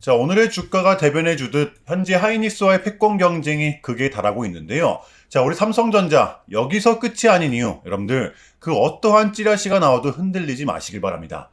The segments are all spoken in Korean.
자, 오늘의 주가가 대변해 주듯 현재 하이닉스와의 패권 경쟁이 극에 달하고 있는데요. 자, 우리 삼성전자 여기서 끝이 아닌 이유, 여러분들 그 어떠한 찌라시가 나와도 흔들리지 마시길 바랍니다.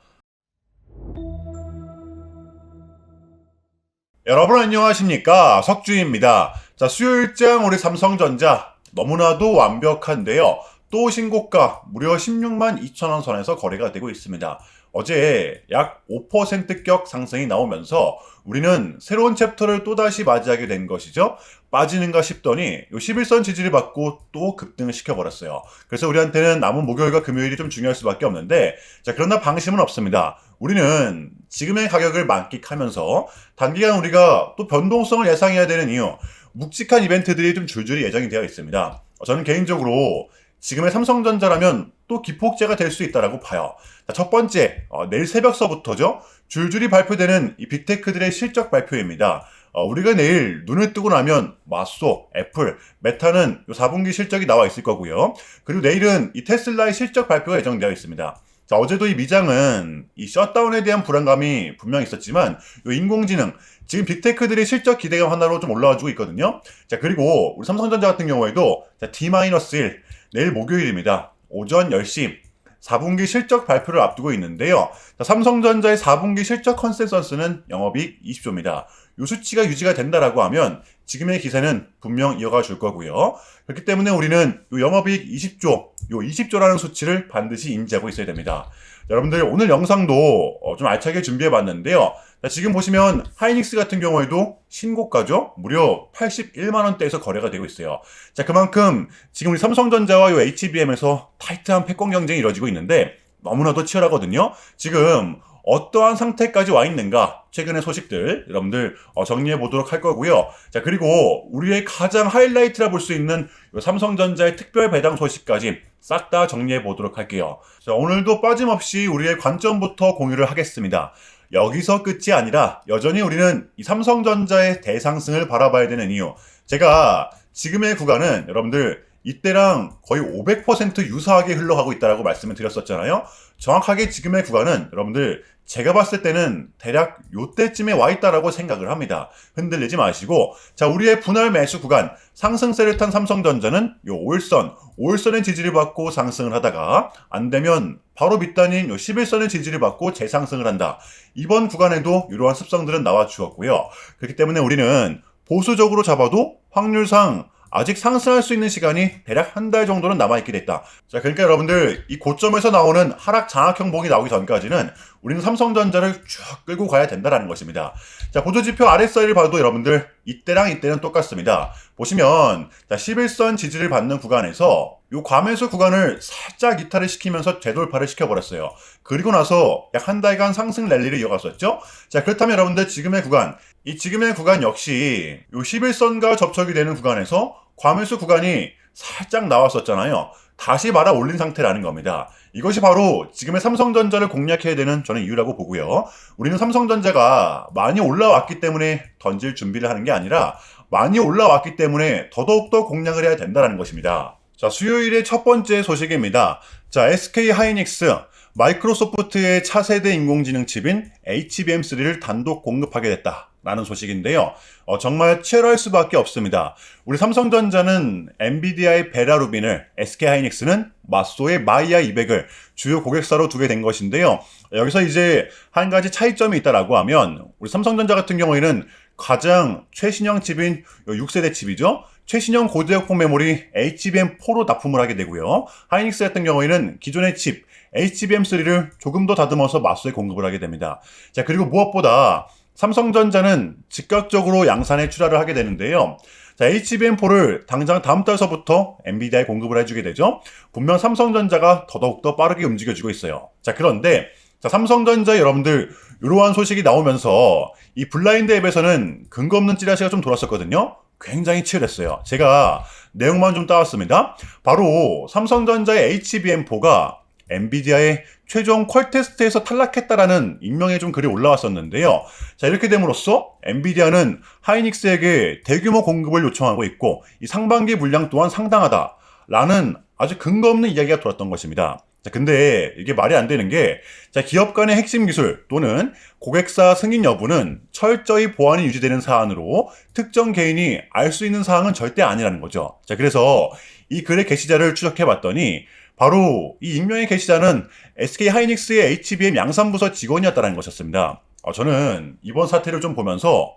여러분 안녕하십니까? 석주입니다. 자, 수요일장 우리 삼성전자 너무나도 완벽한데요. 또 신고가 무려 16만 2천원 선에서 거래가 되고 있습니다. 어제 약 5%격 상승이 나오면서 우리는 새로운 챕터를 또다시 맞이하게 된 것이죠. 빠지는가 싶더니 요 11선 지지를 받고 또 급등을 시켜버렸어요. 그래서 우리한테는 남은 목요일과 금요일이 좀 중요할 수밖에 없는데, 자, 그러나 방심은 없습니다. 우리는 지금의 가격을 만끽하면서 단기간 우리가 또 변동성을 예상해야 되는 이유, 묵직한 이벤트들이 좀 줄줄이 예정이 되어 있습니다. 저는 개인적으로 지금의 삼성전자라면 또 기폭제가 될 수 있다라고 봐요. 자, 첫 번째, 내일 새벽서부터죠. 줄줄이 발표되는 이 빅테크들의 실적 발표입니다. 우리가 내일 눈을 뜨고 나면 마소, 애플, 메타는 4분기 실적이 나와 있을 거고요. 그리고 내일은 이 테슬라의 실적 발표가 예정되어 있습니다. 자, 어제도 이 미장은 이 셧다운에 대한 불안감이 분명히 있었지만 요 인공지능, 지금 빅테크들의 실적 기대감 하나로 좀 올라와주고 있거든요. 자, 그리고 우리 삼성전자 같은 경우에도 자, D-1 내일 목요일입니다. 오전 10시 4분기 실적 발표를 앞두고 있는데요. 자, 삼성전자의 4분기 실적 컨센서스는 영업이익 20조입니다. 이 수치가 유지가 된다라고 하면 지금의 기세는 분명 이어가 줄 거고요. 그렇기 때문에 우리는 이 영업이익 20조, 요 20조라는 수치를 반드시 인지하고 있어야 됩니다. 자, 여러분들 오늘 영상도 좀 알차게 준비해 봤는데요. 자, 지금 보시면 하이닉스 같은 경우에도 신고가죠. 무려 81만원대에서 거래가 되고 있어요. 자, 그만큼 지금 우리 삼성전자와 요 HBM에서 타이트한 패권 경쟁이 이루어지고 있는데 너무나도 치열하거든요. 지금 어떠한 상태까지 와 있는가, 최근의 소식들 여러분들 정리해 보도록 할 거고요. 자, 그리고 우리의 가장 하이라이트라 볼 수 있는 삼성전자의 특별 배당 소식까지 싹 다 정리해 보도록 할게요. 자, 오늘도 빠짐없이 우리의 관점부터 공유를 하겠습니다. 여기서 끝이 아니라 여전히 우리는 이 삼성전자의 대상승을 바라봐야 되는 이유, 제가 지금의 구간은 여러분들 이때랑 거의 500% 유사하게 흘러가고 있다고 말씀을 드렸었잖아요. 정확하게 지금의 구간은 여러분들 제가 봤을 때는 대략 요때쯤에 와 있다라고 생각을 합니다. 흔들리지 마시고, 자, 우리의 분할 매수 구간, 상승세를 탄 삼성전자는 요 5일선의 지지를 받고 상승을 하다가 안 되면 바로 밑단인 요 11선의 지지를 받고 재상승을 한다. 이번 구간에도 이러한 습성들은 나와 주었고요. 그렇기 때문에 우리는 보수적으로 잡아도 확률상 아직 상승할 수 있는 시간이 대략 한 달 정도는 남아있게 됐다. 자, 그러니까 여러분들 이 고점에서 나오는 하락 장악 형봉이 나오기 전까지는 우리는 삼성전자를 쭉 끌고 가야 된다는 것입니다. 자, 보조지표 RSI를 봐도 여러분들 이때랑 이때는 똑같습니다. 보시면 자, 11선 지지를 받는 구간에서 요 과매수 구간을 살짝 이탈을 시키면서 재돌파를 시켜버렸어요. 그리고 나서 약 한 달간 상승 랠리를 이어갔었죠. 자, 그렇다면 여러분들 지금의 구간 역시 요 11선과 접촉이 되는 구간에서 과매수 구간이 살짝 나왔었잖아요. 다시 말아 올린 상태라는 겁니다. 이것이 바로 지금의 삼성전자를 공략해야 되는 저는 이유라고 보고요. 우리는 삼성전자가 많이 올라왔기 때문에 던질 준비를 하는 게 아니라 많이 올라왔기 때문에 더더욱더 공략을 해야 된다는 것입니다. 자, 수요일의 첫 번째 소식입니다. 자, SK 하이닉스 마이크로소프트의 차세대 인공지능 칩인 HBM3를 단독 공급하게 됐다라는 소식인데요. 정말 치열할 수밖에 없습니다. 우리 삼성전자는 엔비디아의 베라루빈을, SK 하이닉스는 마소의 마이야 200을 주요 고객사로 두게 된 것인데요. 여기서 이제 한 가지 차이점이 있다라고 하면 우리 삼성전자 같은 경우에는 가장 최신형 칩인 6세대 칩이죠. 최신형 고대역폭 메모리 HBM4로 납품을 하게 되고요. 하이닉스 같은 경우에는 기존의 칩 HBM3를 조금 더 다듬어서 마소에 공급을 하게 됩니다. 자, 그리고 무엇보다 삼성전자는 즉각적으로 양산에 출하를 하게 되는데요. 자, HBM4를 당장 다음 달서부터 엔비디아에 공급을 해주게 되죠. 분명 삼성전자가 더더욱더 빠르게 움직여주고 있어요. 자, 그런데 자, 삼성전자 여러분들 이러한 소식이 나오면서 이 블라인드 앱에서는 근거 없는 찌라시가 좀 돌았었거든요. 굉장히 치열했어요. 제가 내용만 좀 따왔습니다. 바로 삼성전자의 HBM4가 엔비디아의 최종 퀄 테스트에서 탈락했다라는 익명의 좀 글이 올라왔었는데요. 자, 이렇게 됨으로써 엔비디아는 하이닉스에게 대규모 공급을 요청하고 있고 이 상반기 물량 또한 상당하다라는 아주 근거 없는 이야기가 돌았던 것입니다. 자, 근데 이게 말이 안 되는 게, 자, 기업 간의 핵심 기술 또는 고객사 승인 여부는 철저히 보안이 유지되는 사안으로 특정 개인이 알 수 있는 사항은 절대 아니라는 거죠. 자, 그래서 이 글의 게시자를 추적해 봤더니 바로 이 익명의 게시자는 SK 하이닉스의 HBM 양산부서 직원이었다는 것이었습니다. 저는 이번 사태를 좀 보면서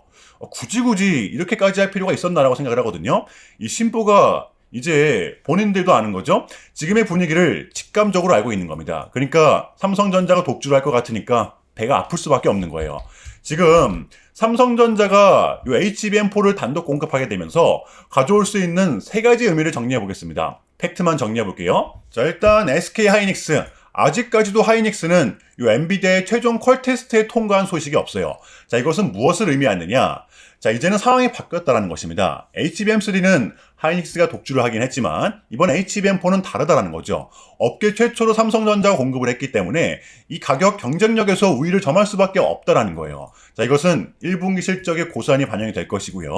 굳이 이렇게까지 할 필요가 있었나라고 생각을 하거든요. 이 신보가 이제 본인들도 아는 거죠. 지금의 분위기를 직감적으로 알고 있는 겁니다. 그러니까 삼성전자가 독주를 할 것 같으니까 배가 아플 수밖에 없는 거예요. 지금 삼성전자가 이 HBM4를 단독 공급하게 되면서 가져올 수 있는 세 가지 의미를 정리해 보겠습니다. 팩트만 정리해 볼게요. 자, 일단 SK 하이닉스. 아직까지도 하이닉스는 이 엔비디아의 최종 퀄 테스트에 통과한 소식이 없어요. 자, 이것은 무엇을 의미하느냐? 자, 이제는 상황이 바뀌었다는 것입니다. HBM3는 하이닉스가 독주를 하긴 했지만 이번 HBM4는 다르다는 거죠. 업계 최초로 삼성전자가 공급을 했기 때문에 이 가격 경쟁력에서 우위를 점할 수밖에 없다는 거예요. 자, 이것은 1분기 실적에 고스란히 반영이 될 것이고요.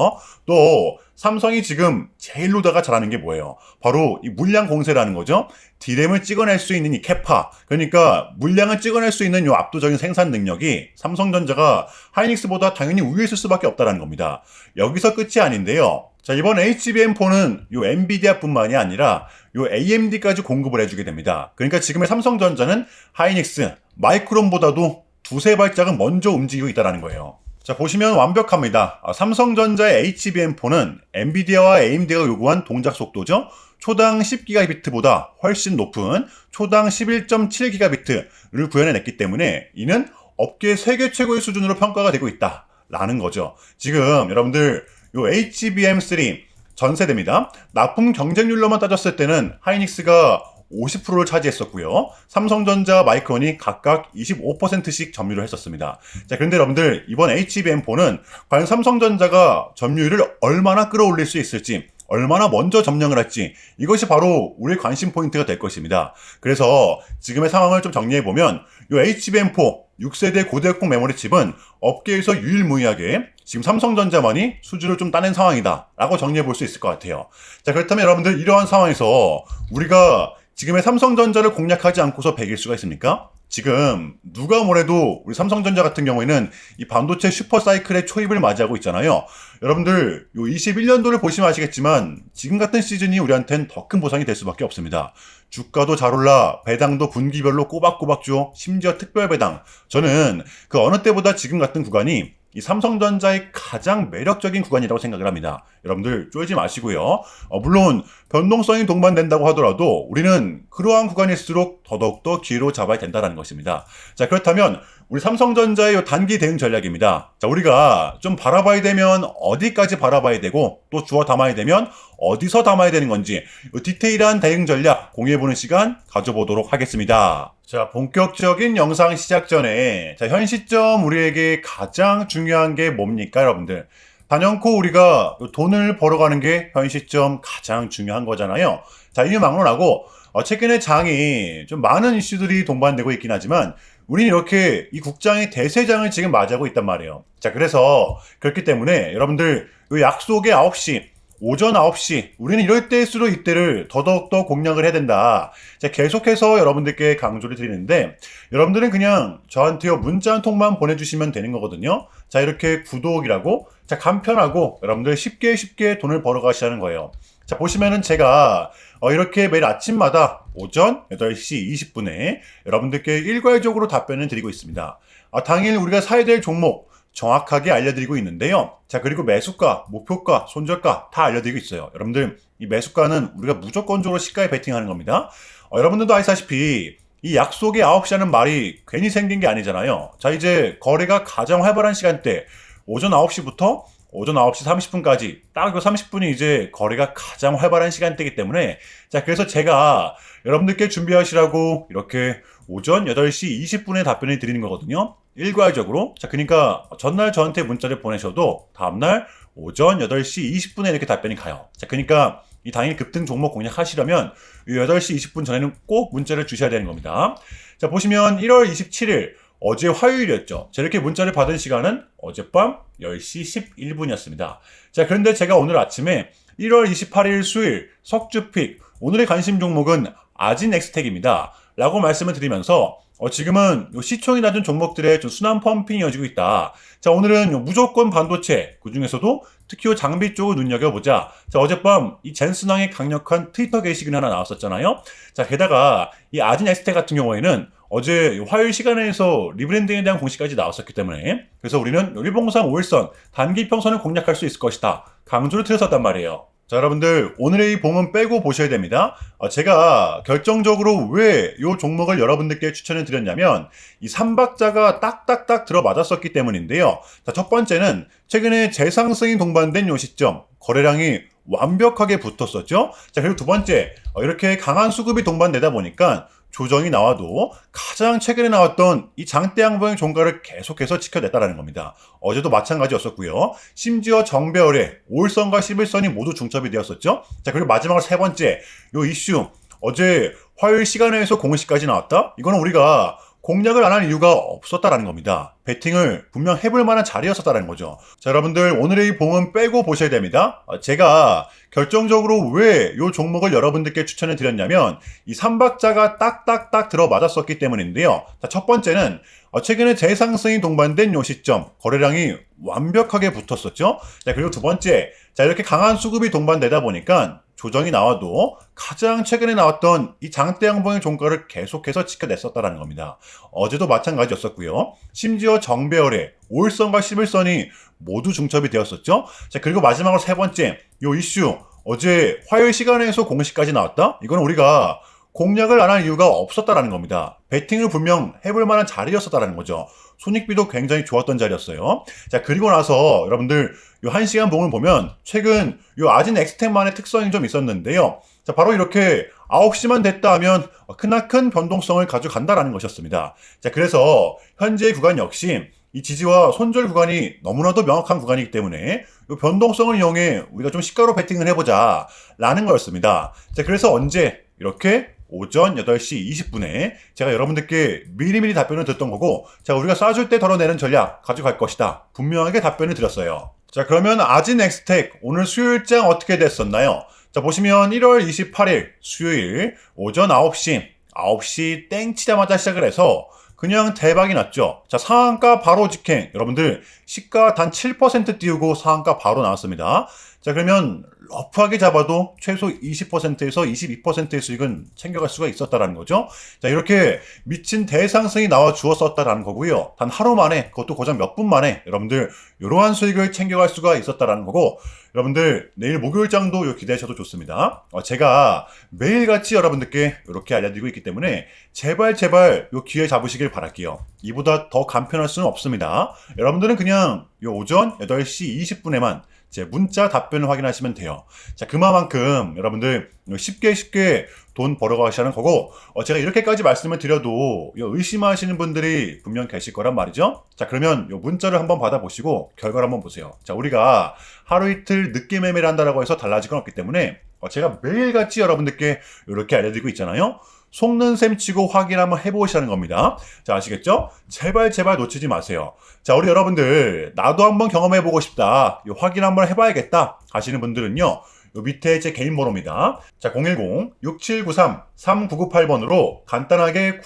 또 삼성이 지금 제일로다가 잘하는 게 뭐예요? 바로 이 물량 공세라는 거죠. D램을 찍어낼 수 있는 이 캐파, 그러니까 물량을 찍어낼 수 있는 이 압도적인 생산 능력이 삼성전자가 하이닉스보다 당연히 우위에 있을 수밖에 없다는 겁니다. 여기서 끝이 아닌데요. 자, 이번 HBM4는 요 엔비디아뿐만이 아니라 요 AMD까지 공급을 해주게 됩니다. 그러니까 지금의 삼성전자는 하이닉스, 마이크론보다도 두세 발짝은 먼저 움직이고 있다는 거예요. 자, 보시면 완벽합니다. 삼성전자의 HBM4는 엔비디아와 AMD가 요구한 동작 속도죠. 초당 10GB보다 훨씬 높은 초당 11.7GB를 구현해냈기 때문에 이는 업계 세계 최고의 수준으로 평가가 되고 있다라는 거죠. 지금 여러분들 요 HBM3 전 세대입니다. 납품 경쟁률로만 따졌을 때는 하이닉스가 50%를 차지했었고요. 삼성전자, 마이크론이 각각 25%씩 점유를 했었습니다. 자, 그런데 여러분들 이번 HBM4는 과연 삼성전자가 점유율을 얼마나 끌어올릴 수 있을지, 얼마나 먼저 점령을 할지, 이것이 바로 우리의 관심 포인트가 될 것입니다. 그래서 지금의 상황을 좀 정리해보면 이 HBM4 6세대 고대역폭 메모리 칩은 업계에서 유일무이하게 지금 삼성전자만이 수주를 좀 따낸 상황이다 라고 정리해 볼 수 있을 것 같아요. 자, 그렇다면 여러분들 이러한 상황에서 우리가 지금의 삼성전자를 공략하지 않고서 배길 수가 있습니까? 지금 누가 뭐래도 우리 삼성전자 같은 경우에는 이 반도체 슈퍼사이클의 초입을 맞이하고 있잖아요. 여러분들 요 21년도를 보시면 아시겠지만 지금 같은 시즌이 우리한테는 더 큰 보상이 될 수밖에 없습니다. 주가도 잘 올라, 배당도 분기별로 꼬박꼬박 줘, 심지어 특별 배당. 저는 그 어느 때보다 지금 같은 구간이 이 삼성전자의 가장 매력적인 구간이라고 생각을 합니다. 여러분들 쫄지 마시고요. 물론 변동성이 동반된다고 하더라도 우리는 그러한 구간일수록 더더욱더 기회로 잡아야 된다는 것입니다. 자, 그렇다면 우리 삼성전자의 단기 대응 전략입니다. 자, 우리가 좀 바라봐야 되면 어디까지 바라봐야 되고 또 주워 담아야 되면 어디서 담아야 되는 건지 디테일한 대응 전략 공유해보는 시간 가져보도록 하겠습니다. 자, 본격적인 영상 시작 전에 자, 현 시점 우리에게 가장 중요한 게 뭡니까, 여러분들? 단연코 우리가 돈을 벌어가는 게 현 시점 가장 중요한 거잖아요. 자, 이유 막론하고 최근에 장이 좀 많은 이슈들이 동반되고 있긴 하지만 우리는 이렇게 이 국장의 대세장을 지금 맞이하고 있단 말이에요. 자, 그래서 그렇기 때문에 여러분들 이 약속의 9시 오전 9시 우리는 이럴 때일수록 이때를 더더욱더 공략을 해야 된다. 자, 계속해서 여러분들께 강조를 드리는데 여러분들은 그냥 저한테요 문자 한 통만 보내주시면 되는 거거든요. 자, 이렇게 구독이라고 자, 간편하고 여러분들 쉽게 돈을 벌어 가시라는 거예요. 자, 보시면은 제가 이렇게 매일 아침마다 오전 8시 20분에 여러분들께 일괄적으로 답변을 드리고 있습니다. 당일 우리가 사야 될 종목 정확하게 알려드리고 있는데요. 자, 그리고 매수가, 목표가, 손절가 다 알려드리고 있어요. 여러분들 이 매수가는 우리가 무조건적으로 시가에 베팅하는 겁니다. 여러분들도 아시다시피 이 약속의 9시 하는 말이 괜히 생긴 게 아니잖아요. 자, 이제 거래가 가장 활발한 시간대 오전 9시부터 오전 9시 30분까지 딱 그 30분이 이제 거래가 가장 활발한 시간대이기 때문에 자, 그래서 제가 여러분들께 준비하시라고 이렇게 오전 8시 20분에 답변을 드리는 거거든요. 일괄적으로. 자, 그러니까 전날 저한테 문자를 보내셔도 다음날 오전 8시 20분에 이렇게 답변이 가요. 자, 그러니까 이 당일 급등 종목 공략하시려면 이 8시 20분 전에는 꼭 문자를 주셔야 되는 겁니다. 자, 보시면 1월 27일 어제 화요일이었죠. 자, 이렇게 문자를 받은 시간은 어젯밤 10시 11분이었습니다. 자, 그런데 제가 오늘 아침에 1월 28일 수요일 석주픽 오늘의 관심 종목은 아진엑스텍입니다. 라고 말씀을 드리면서 지금은 요 시총이 낮은 종목들의 좀 순환 펌핑이 이어지고 있다. 자, 오늘은 요 무조건 반도체, 그 중에서도 특히 요 장비 쪽을 눈여겨보자. 자, 어젯밤 이 젠슨왕의 강력한 트위터 게시글이 하나 나왔었잖아요. 자, 게다가 이 아진 에스테 같은 경우에는 어제 화요일 시간에서 리브랜딩에 대한 공시까지 나왔었기 때문에, 그래서 우리는 일봉상 5일선 단기 평선을 공략할 수 있을 것이다, 강조를 드렸었단 말이에요. 자, 여러분들 오늘의 이 봉은 빼고 보셔야 됩니다. 제가 결정적으로 왜 이 종목을 여러분들께 추천을 드렸냐면 이 삼박자가 딱딱딱 들어맞았었기 때문인데요. 자, 첫 번째는 최근에 재상승이 동반된 요 시점 거래량이 완벽하게 붙었었죠. 자, 그리고 두 번째, 이렇게 강한 수급이 동반되다 보니까 조정이 나와도 가장 최근에 나왔던 이 장대 양봉의 종가를 계속해서 지켜냈다라는 겁니다. 어제도 마찬가지였었고요. 심지어 정배열에 5일선과 11선이 모두 중첩이 되었었죠. 자, 그리고 마지막으로 세 번째, 요 이슈. 어제 화요일 시간에서 공시까지 나왔다? 이거는 우리가 공략을 안 할 이유가 없었다라는 겁니다. 베팅을 분명 해볼 만한 자리였었다는 거죠. 자, 여러분들 오늘의 이 봉은 빼고 보셔야 됩니다. 제가 결정적으로 왜 이 종목을 여러분들께 추천을 드렸냐면 이 삼박자가 딱딱딱 들어맞았었기 때문인데요. 자, 첫 번째는 최근에 재상승이 동반된 요 시점 거래량이 완벽하게 붙었었죠. 자, 그리고 두 번째, 자, 이렇게 강한 수급이 동반되다 보니까 조정이 나와도 가장 최근에 나왔던 이 장대 양봉의 종가를 계속해서 지켜냈었다는 겁니다. 어제도 마찬가지였었고요. 심지어 정배열에 5일선과 11선이 모두 중첩이 되었었죠. 자, 그리고 마지막으로 세 번째, 요 이슈. 어제 화요일 시간에서 공시까지 나왔다? 이건 우리가 공략을 안 할 이유가 없었다라는 겁니다. 베팅을 분명 해볼 만한 자리였었다라는 거죠. 손익비도 굉장히 좋았던 자리였어요. 자, 그리고 나서 여러분들 요 1시간 봉을 보면 최근 요 아진 엑스템만의 특성이 좀 있었는데요. 자, 바로 이렇게 9시만 됐다 하면 크나큰 변동성을 가져간다라는 것이었습니다. 자, 그래서 현재의 구간 역시 이 지지와 손절 구간이 너무나도 명확한 구간이기 때문에 이 변동성을 이용해 우리가 좀 시가로 베팅을 해보자 라는 거였습니다. 자, 그래서 언제 이렇게 오전 8시 20분에 제가 여러분들께 미리미리 답변을 드렸던 거고, 자, 우리가 쏴줄 때 덜어내는 전략 가져갈 것이다, 분명하게 답변을 드렸어요. 자, 그러면 아진 엑스텍 오늘 수요일장 어떻게 됐었나요? 자, 보시면 1월 28일 수요일 오전 9시 땡 치자마자 시작을 해서 그냥 대박이 났죠. 자, 상한가 바로 직행. 여러분들 시가 단 7% 띄우고 상한가 바로 나왔습니다. 자, 그러면 러프하게 잡아도 최소 20%에서 22%의 수익은 챙겨갈 수가 있었다라는 거죠. 자, 이렇게 미친 대상승이 나와 주었었다라는 거고요. 단 하루 만에, 그것도 고작 몇 분 만에 여러분들 이러한 수익을 챙겨갈 수가 있었다라는 거고, 여러분들 내일 목요일장도 기대하셔도 좋습니다. 제가 매일같이 여러분들께 이렇게 알려드리고 있기 때문에 제발 요 기회 잡으시길 바랄게요. 이보다 더 간편할 수는 없습니다. 여러분들은 그냥 요 오전 8시 20분에만 제 문자 답변을 확인하시면 돼요. 자, 그만큼 여러분들 쉽게 돈 벌어가시는 거고, 제가 이렇게까지 말씀을 드려도 의심하시는 분들이 분명 계실 거란 말이죠. 자, 그러면 요 문자를 한번 받아보시고 결과를 한번 보세요. 자, 우리가 하루 이틀 늦게 매매를 한다라고 해서 달라질 건 없기 때문에 제가 매일같이 여러분들께 이렇게 알려드리고 있잖아요. 속는 셈 치고 확인 한번 해보시라는 겁니다. 자, 아시겠죠? 제발 놓치지 마세요. 자, 우리 여러분들 나도 한번 경험해보고 싶다, 확인 한번 해봐야겠다 하시는 분들은요, 요 밑에 제 개인 번호입니다. 자, 010-6793-3998번으로 간단하게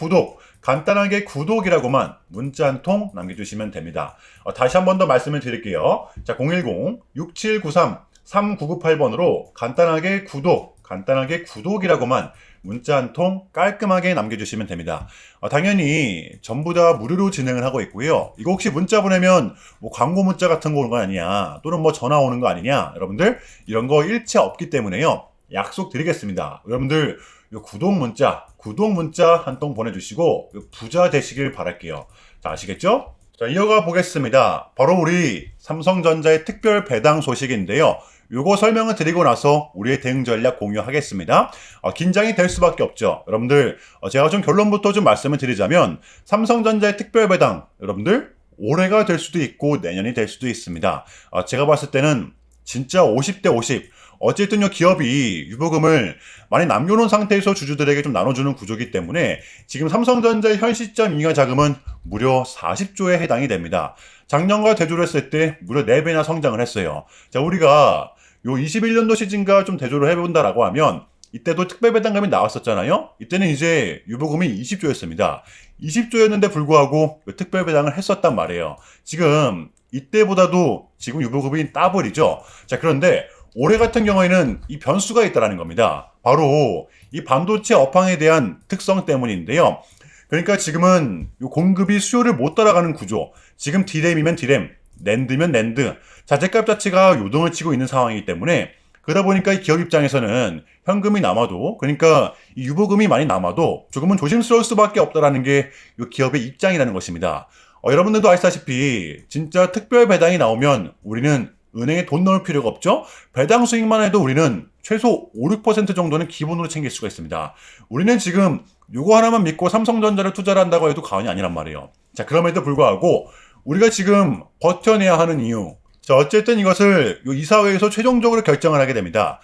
구독이라고만 문자 한 통 남겨주시면 됩니다. 다시 한 번 더 말씀을 드릴게요. 자, 010-6793-3998번으로 간단하게 구독이라고만 문자 한 통 깔끔하게 남겨주시면 됩니다. 당연히 전부 다 무료로 진행을 하고 있고요. 이거 혹시 문자 보내면 뭐 광고 문자 같은 거 오는 거 아니냐, 또는 뭐 전화 오는 거 아니냐, 여러분들 이런 거 일체 없기 때문에요. 약속 드리겠습니다. 여러분들 요 구독 문자 한 통 보내주시고 부자 되시길 바랄게요. 자, 아시겠죠? 자, 이어가 보겠습니다. 바로 우리 삼성전자의 특별 배당 소식인데요. 요거 설명을 드리고 나서 우리의 대응 전략 공유하겠습니다. 긴장이 될 수밖에 없죠. 여러분들, 제가 좀 결론부터 좀 말씀을 드리자면 삼성전자의 특별 배당, 여러분들 올해가 될 수도 있고 내년이 될 수도 있습니다. 제가 봤을 때는 진짜 50대 50. 어쨌든 요 기업이 유보금을 많이 남겨놓은 상태에서 주주들에게 좀 나눠주는 구조이기 때문에 지금 삼성전자의 현 시점 잉여 자금은 무려 40조에 해당이 됩니다. 작년과 대조를 했을 때 무려 4배나 성장을 했어요. 자, 우리가 요 21년도 시즌과 좀 대조를 해본다라고 하면 이때도 특별 배당금이 나왔었잖아요. 이때는 이제 유보금이 20조였습니다. 20조였는데 불구하고 특별 배당을 했었단 말이에요. 지금 이때보다도 지금 유보금이 더블이죠. 자, 그런데 올해 같은 경우에는 이 변수가 있다라는 겁니다. 바로 이 반도체 업황에 대한 특성 때문인데요. 그러니까 지금은 요 공급이 수요를 못 따라가는 구조. 지금 디램이면 디램, 낸드면 낸드. 자재값 자체가 요동을 치고 있는 상황이기 때문에 그러다 보니까 이 기업 입장에서는 현금이 남아도, 그러니까 이 유보금이 많이 남아도 조금은 조심스러울 수밖에 없다라는 게 이 기업의 입장이라는 것입니다. 여러분들도 아시다시피 진짜 특별 배당이 나오면 우리는 은행에 돈 넣을 필요가 없죠. 배당 수익만 해도 우리는 최소 5, 6% 정도는 기본으로 챙길 수가 있습니다. 우리는 지금 요거 하나만 믿고 삼성전자를 투자를 한다고 해도 과언이 아니란 말이에요. 자, 그럼에도 불구하고 우리가 지금 버텨내야 하는 이유. 자, 어쨌든 이것을 요 이사회에서 최종적으로 결정을 하게 됩니다.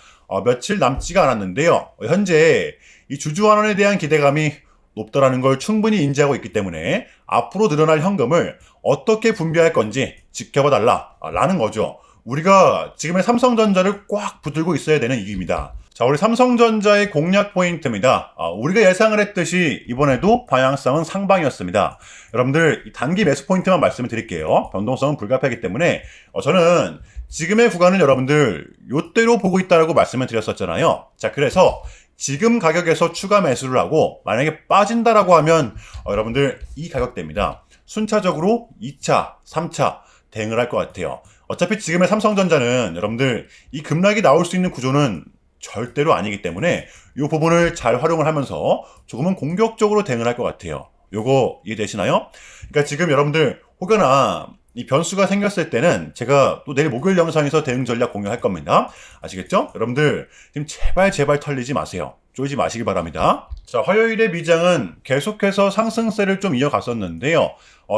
며칠 남지가 않았는데요. 현재 이 주주환원에 대한 기대감이 높다라는 걸 충분히 인지하고 있기 때문에 앞으로 늘어날 현금을 어떻게 분배할 건지 지켜봐 달라라는 거죠. 우리가 지금의 삼성전자를 꽉 붙들고 있어야 되는 이유입니다. 자, 우리 삼성전자의 공략 포인트입니다. 우리가 예상을 했듯이 이번에도 방향성은 상방이었습니다. 여러분들 단기 매수 포인트만 말씀을 드릴게요. 변동성은 불가피하기 때문에 저는 지금의 구간을 여러분들 요대로 보고 있다라고 말씀을 드렸었잖아요. 자, 그래서 지금 가격에서 추가 매수를 하고 만약에 빠진다라고 하면 여러분들 이 가격대입니다. 순차적으로 2차, 3차 대응을 할 것 같아요. 어차피 지금의 삼성전자는 여러분들 이 급락이 나올 수 있는 구조는 절대로 아니기 때문에 이 부분을 잘 활용을 하면서 조금은 공격적으로 대응을 할 것 같아요. 요거 이해되시나요? 그러니까 지금 여러분들 혹여나 이 변수가 생겼을 때는 제가 또 내일 목요일 영상에서 대응 전략 공유할 겁니다. 아시겠죠? 여러분들 지금 제발 털리지 마세요. 쫄지 마시기 바랍니다. 자, 화요일의 미장은 계속해서 상승세를 좀 이어갔었는데요.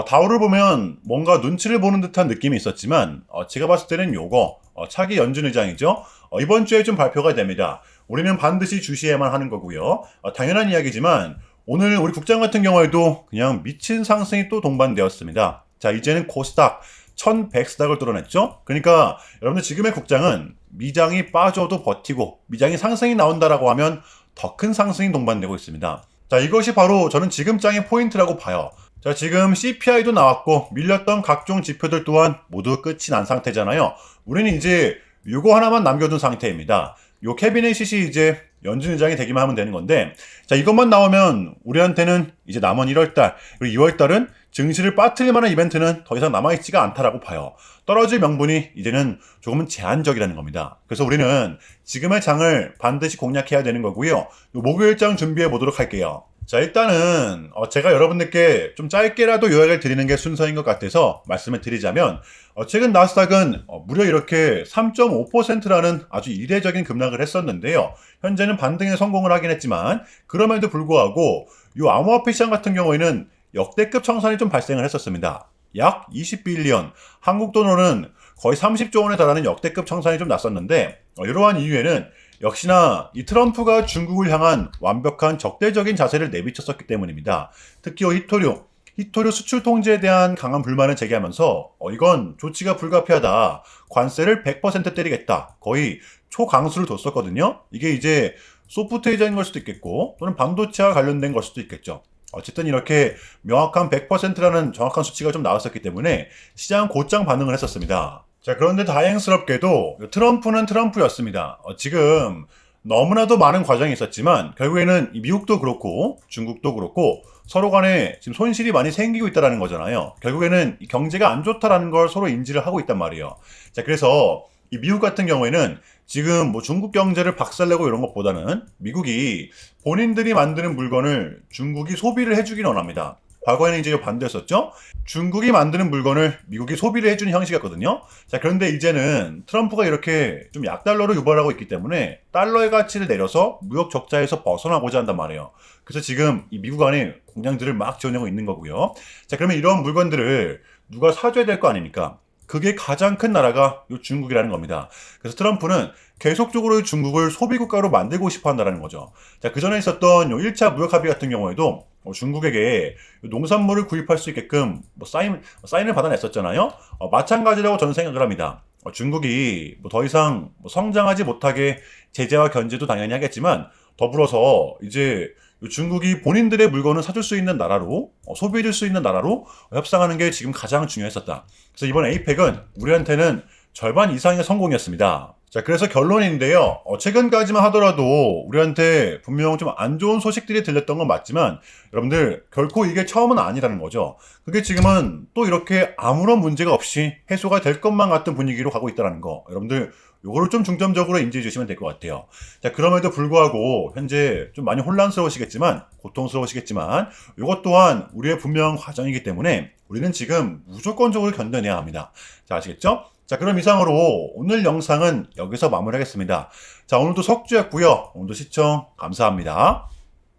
다우를 보면 뭔가 눈치를 보는 듯한 느낌이 있었지만 제가 봤을 때는 요거 차기 연준 의장이죠. 이번 주에 좀 발표가 됩니다. 우리는 반드시 주시해야만 하는 거고요. 당연한 이야기지만 오늘 우리 국장 같은 경우에도 그냥 미친 상승이 또 동반되었습니다. 자, 이제는 코스닥 1100스닥을 뚫어냈죠. 그러니까 여러분들 지금의 국장은 미장이 빠져도 버티고 미장이 상승이 나온다라고 하면 더 큰 상승이 동반되고 있습니다. 자, 이것이 바로 저는 지금 장의 포인트라고 봐요. 자, 지금 CPI도 나왔고 밀렸던 각종 지표들 또한 모두 끝이 난 상태잖아요. 우리는 이제 요거 하나만 남겨둔 상태입니다. 요 캐비넷이 이제 연준 의장이 되기만 하면 되는 건데, 자, 이것만 나오면 우리한테는 이제 남은 1월달 그리고 2월달은 증시를 빠뜨릴 만한 이벤트는 더 이상 남아있지가 않다라고 봐요. 떨어질 명분이 이제는 조금은 제한적이라는 겁니다. 그래서 우리는 지금의 장을 반드시 공략해야 되는 거고요. 요 목요일장 준비해 보도록 할게요. 자, 일단은 제가 여러분들께 좀 짧게라도 요약을 드리는 게 순서인 것 같아서 말씀을 드리자면 최근 나스닥은 무려 이렇게 3.5%라는 아주 이례적인 급락을 했었는데요. 현재는 반등에 성공을 하긴 했지만 그럼에도 불구하고 이 암호화폐 시장 같은 경우에는 역대급 청산이 좀 발생을 했었습니다. 약 20빌리언, 한국 돈으로는 거의 30조 원에 달하는 역대급 청산이 좀 났었는데 이러한 이유에는 역시나 이 트럼프가 중국을 향한 완벽한 적대적인 자세를 내비쳤었기 때문입니다. 특히 히토류 수출 통제에 대한 강한 불만을 제기하면서 이건 조치가 불가피하다. 관세를 100% 때리겠다. 거의 초강수를 뒀었거든요. 이게 이제 소프트웨어적인 걸 수도 있겠고 또는 반도체와 관련된 걸 수도 있겠죠. 어쨌든 이렇게 명확한 100%라는 정확한 수치가 좀 나왔었기 때문에 시장은 곧장 반응을 했었습니다. 자, 그런데 다행스럽게도 트럼프는 트럼프였습니다. 지금 너무나도 많은 과정이 있었지만 결국에는 미국도 그렇고 중국도 그렇고 서로 간에 지금 손실이 많이 생기고 있다는 거잖아요. 결국에는 경제가 안 좋다라는 걸 서로 인지를 하고 있단 말이에요. 자, 그래서 이 미국 같은 경우에는 지금 뭐 중국 경제를 박살내고 이런 것보다는 미국이 본인들이 만드는 물건을 중국이 소비를 해주기를 원합니다. 과거에는 이제 반대였었죠. 중국이 만드는 물건을 미국이 소비를 해주는 형식이었거든요. 자, 그런데 이제는 트럼프가 이렇게 좀 약달러로 유발하고 있기 때문에 달러의 가치를 내려서 무역 적자에서 벗어나고자 한단 말이에요. 그래서 지금 이 미국 안에 공장들을 막 지어내고 있는 거고요. 자, 그러면 이런 물건들을 누가 사줘야 될 거 아닙니까? 그게 가장 큰 나라가 이 중국이라는 겁니다. 그래서 트럼프는 계속적으로 중국을 소비국가로 만들고 싶어 한다는 거죠. 자, 그 전에 있었던 1차 무역 합의 같은 경우에도 중국에게 농산물을 구입할 수 있게끔 사인을 받아냈었잖아요. 마찬가지라고 저는 생각을 합니다. 중국이 더 이상 성장하지 못하게 제재와 견제도 당연히 하겠지만 더불어서 이제 중국이 본인들의 물건을 사줄 수 있는 나라로, 소비해줄 수 있는 나라로 협상하는 게 지금 가장 중요했었다. 그래서 이번 에이펙은 우리한테는 절반 이상의 성공이었습니다. 자, 그래서 결론인데요. 최근까지만 하더라도 우리한테 분명 좀 안 좋은 소식들이 들렸던 건 맞지만 여러분들 결코 이게 처음은 아니라는 거죠. 그게 지금은 또 이렇게 아무런 문제가 없이 해소가 될 것만 같은 분위기로 가고 있다는 거. 여러분들 요거를 좀 중점적으로 인지해 주시면 될 것 같아요. 자, 그럼에도 불구하고 현재 좀 많이 혼란스러우시겠지만, 고통스러우시겠지만 요것 또한 우리의 분명 과정이기 때문에 우리는 지금 무조건적으로 견뎌내야 합니다. 자, 아시겠죠? 자, 그럼 이상으로 오늘 영상은 여기서 마무리하겠습니다. 자, 오늘도 석주였고요. 오늘도 시청 감사합니다.